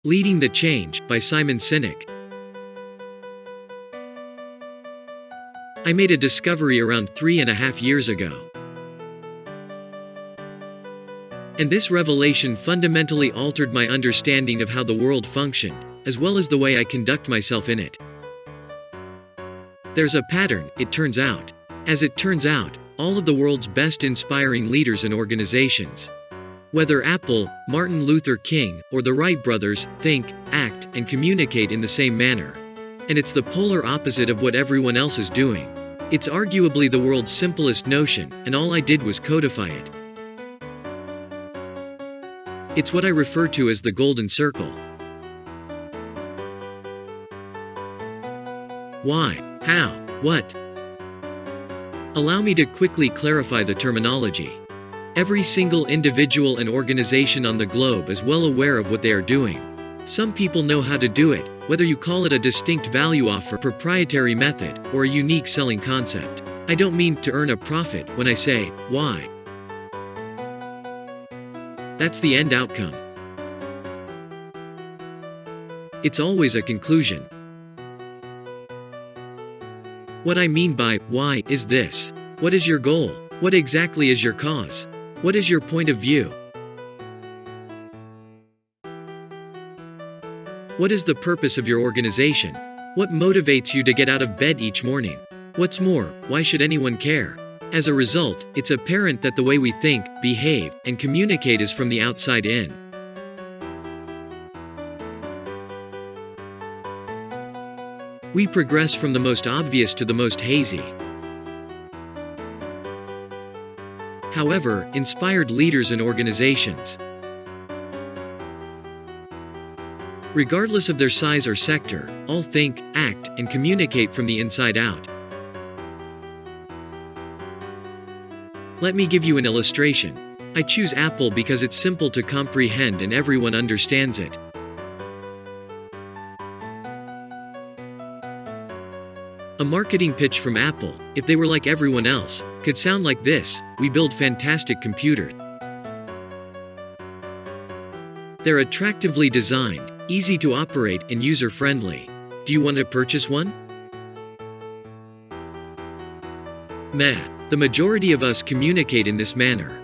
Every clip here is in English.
Leading the Change, by Simon Sinek. I made a discovery around 3.5 years ago. And this revelation fundamentally altered my understanding of how the world functioned, as well as the way I conduct myself in it. There's a pattern, it turns out. As it turns out, all of the world's best inspiring leaders and organizations, whether Apple, Martin Luther King, or the Wright brothers, think, act, and communicate in the same manner. And it's the polar opposite of what everyone else is doing. It's arguably the world's simplest notion, and all I did was codify it. It's what I refer to as the golden circle. Why? How? What? Allow me to quickly clarify the terminology. Every single individual and organization on the globe is well aware of what they are doing. Some people know how to do it, whether you call it a distinct value offer, proprietary method, or a unique selling concept. I don't mean to earn a profit when I say, why? That's the end outcome. It's always a conclusion. What I mean by why is this. What is your goal? What exactly is your cause? What is your point of view? What is the purpose of your organization? What motivates you to get out of bed each morning? What's more, why should anyone care? As a result, it's apparent that the way we think, behave, and communicate is from the outside in. We progress from the most obvious to the most hazy. However, inspired leaders and organizations, regardless of their size or sector, all think, act, and communicate from the inside out. Let me give you an illustration. I choose Apple because it's simple to comprehend and everyone understands it. A marketing pitch from Apple, if they were like everyone else, could sound like this: we build fantastic computers. They're attractively designed, easy to operate, and user-friendly. Do you want to purchase one? Meh. The majority of us communicate in this manner.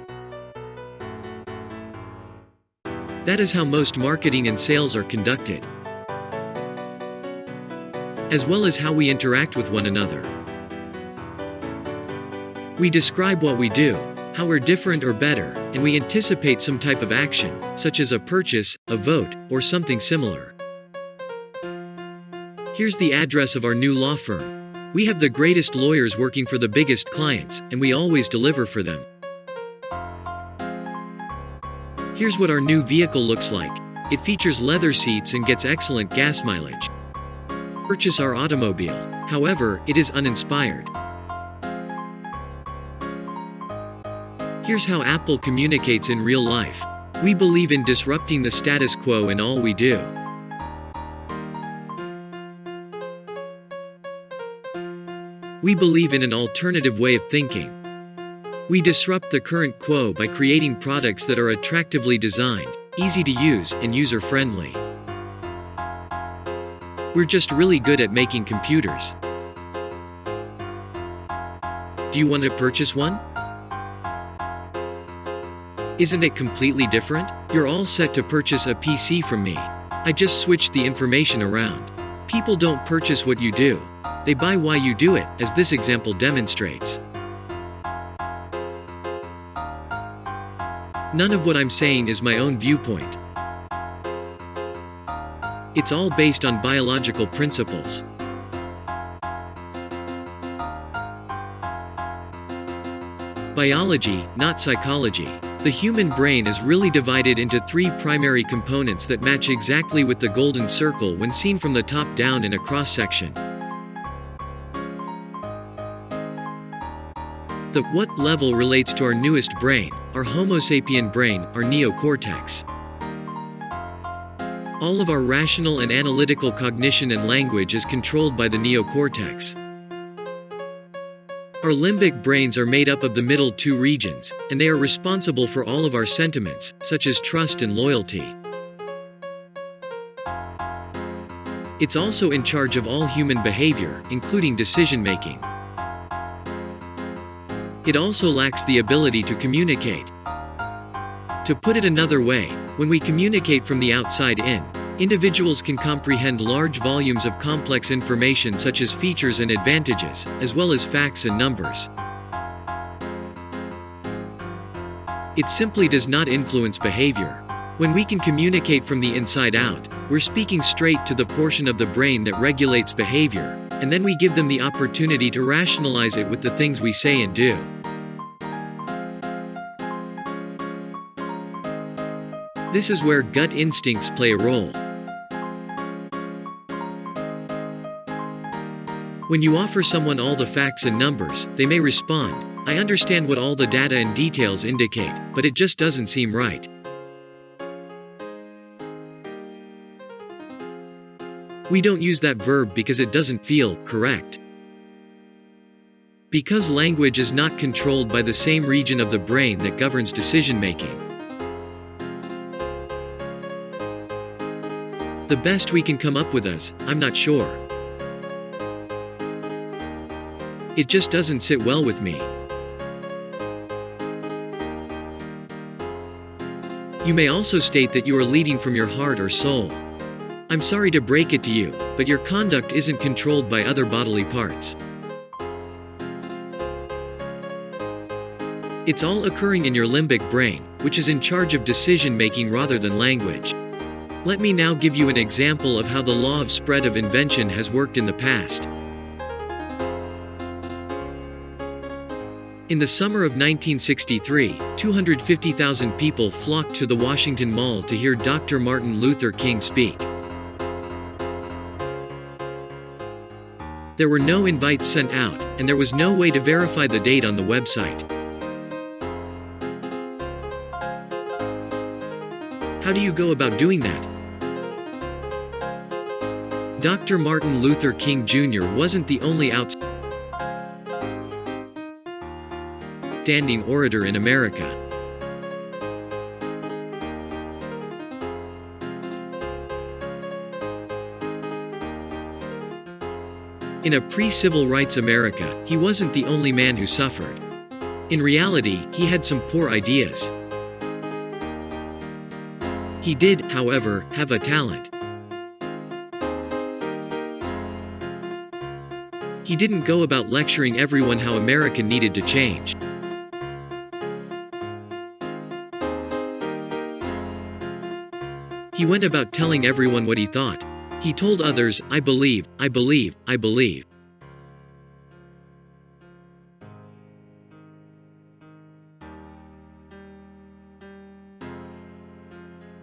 That is how most marketing and sales are conducted, as well as how we interact with one another. We describe what we do, how we're different or better, and we anticipate some type of action, such as a purchase, a vote, or something similar. Here's the address of our new law firm. We have the greatest lawyers working for the biggest clients, and we always deliver for them. Here's what our new vehicle looks like. It features leather seats and gets excellent gas mileage. Purchase our automobile. However, it is uninspired. Here's how Apple communicates in real life. We believe in disrupting the status quo in all we do. We believe in an alternative way of thinking. We disrupt the current quo by creating products that are attractively designed, easy to use, and user-friendly. We're just really good at making computers. Do you want to purchase one? Isn't it completely different? You're all set to purchase a PC from me. I just switched the information around. People don't purchase what you do. They buy why you do it, as this example demonstrates. None of what I'm saying is my own viewpoint. It's all based on biological principles. Biology, not psychology. The human brain is really divided into 3 primary components that match exactly with the golden circle when seen from the top down in a cross-section. The what level relates to our newest brain, our Homo sapien brain, our neocortex. All of our rational and analytical cognition and language is controlled by the neocortex. Our limbic brains are made up of the middle 2 regions, and they are responsible for all of our sentiments, such as trust and loyalty. It's also in charge of all human behavior, including decision-making. It also lacks the ability to communicate. To put it another way, when we communicate from the outside in, individuals can comprehend large volumes of complex information such as features and advantages, as well as facts and numbers. It simply does not influence behavior. When we can communicate from the inside out, we're speaking straight to the portion of the brain that regulates behavior, and then we give them the opportunity to rationalize it with the things we say and do. This is where gut instincts play a role. When you offer someone all the facts and numbers, they may respond, "I understand what all the data and details indicate, but it just doesn't seem right." We don't use that verb because it doesn't feel correct. Because language is not controlled by the same region of the brain that governs decision-making. The best we can come up with is, "I'm not sure. It just doesn't sit well with me." You may also state that you are leading from your heart or soul. "I'm sorry to break it to you, but your conduct isn't controlled by other bodily parts. It's all occurring in your limbic brain, which is in charge of decision-making rather than language." Let me now give you an example of how the law of spread of invention has worked in the past. In the summer of 1963, 250,000 people flocked to the Washington Mall to hear Dr. Martin Luther King speak. There were no invites sent out, and there was no way to verify the date on the website. How do you go about doing that? Dr. Martin Luther King Jr. wasn't the only outstanding orator in America. In a pre-civil rights America, he wasn't the only man who suffered. In reality, he had some poor ideas. He did, however, have a talent. He didn't go about lecturing everyone how America needed to change. He went about telling everyone what he thought. He told others, "I believe, I believe, I believe."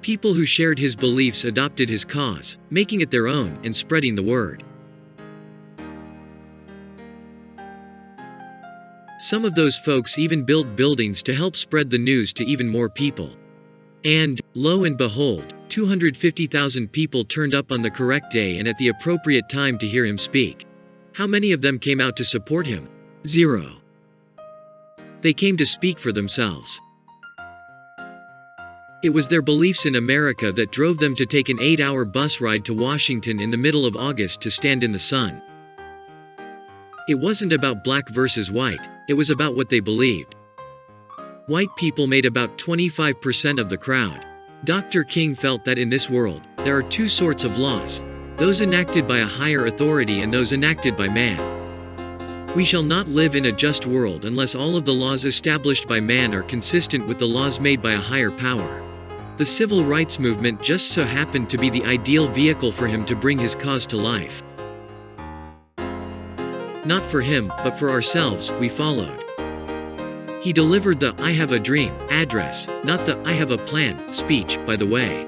People who shared his beliefs adopted his cause, making it their own, and spreading the word. Some of those folks even built buildings to help spread the news to even more people. And, lo and behold, 250,000 people turned up on the correct day and at the appropriate time to hear him speak. How many of them came out to support him? 0. They came to speak for themselves. It was their beliefs in America that drove them to take an 8-hour bus ride to Washington in the middle of August to stand in the sun. It wasn't about black versus white, it was about what they believed. White people made about 25% of the crowd. Dr. King felt that in this world, there are two sorts of laws: those enacted by a higher authority and those enacted by man. We shall not live in a just world unless all of the laws established by man are consistent with the laws made by a higher power. The civil rights movement just so happened to be the ideal vehicle for him to bring his cause to life. Not for him, but for ourselves, we followed. He delivered the "I have a dream" address, not the "I have a plan" speech, by the way.